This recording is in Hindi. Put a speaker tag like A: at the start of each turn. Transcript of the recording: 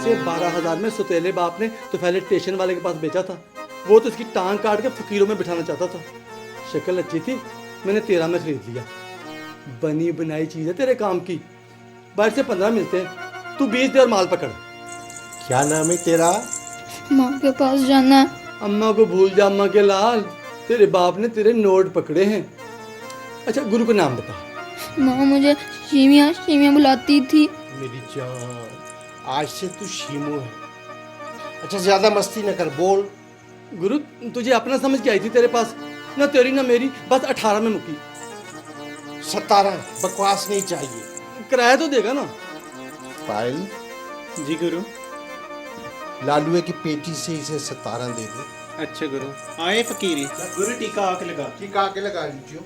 A: उसे 12,000 में सुतेले बाप ने तो पहले स्टेशन वाले के पास बेचा था। वो तो इसकी टांग काट के फकीरों में बिठाना चाहता था। शक्ल अच्छी थी, मैंने 13 में खरीद लिया। बनी बनाई चीज़ है तेरे काम की। बाहर से 15 मिलते हैं, तू 20 दे और माल पकड़।
B: क्या नाम है तेरा?
C: माँ के पास जाना है।
A: अम्मा को भूल जा अम्मा के लाल, तेरे बाप ने तेरे नोट पकड़े हैं। अच्छा गुरु का नाम बता।
C: माँ मुझे शीमिया शीमिया बुलाती थी।
B: मेरी जान, आज से तू शीमू है। अच्छा ज्यादा मस्ती न कर, बोल।
A: गुरु तुझे अपना समझ के आई थी तेरे पास, ना तेरी ना मेरी, बस 18 में मुकी।
B: 17। बकवास नहीं चाहिए।
A: किराया तो देगा ना।
B: पायल,
D: जी गुरु।
B: लालुए की पेटी से इसे 17 दे दे।
D: अच्छा गुरु। आए फकीरी। गुरु टीका आके लगा।
B: ठीक आके लगा लीजिए।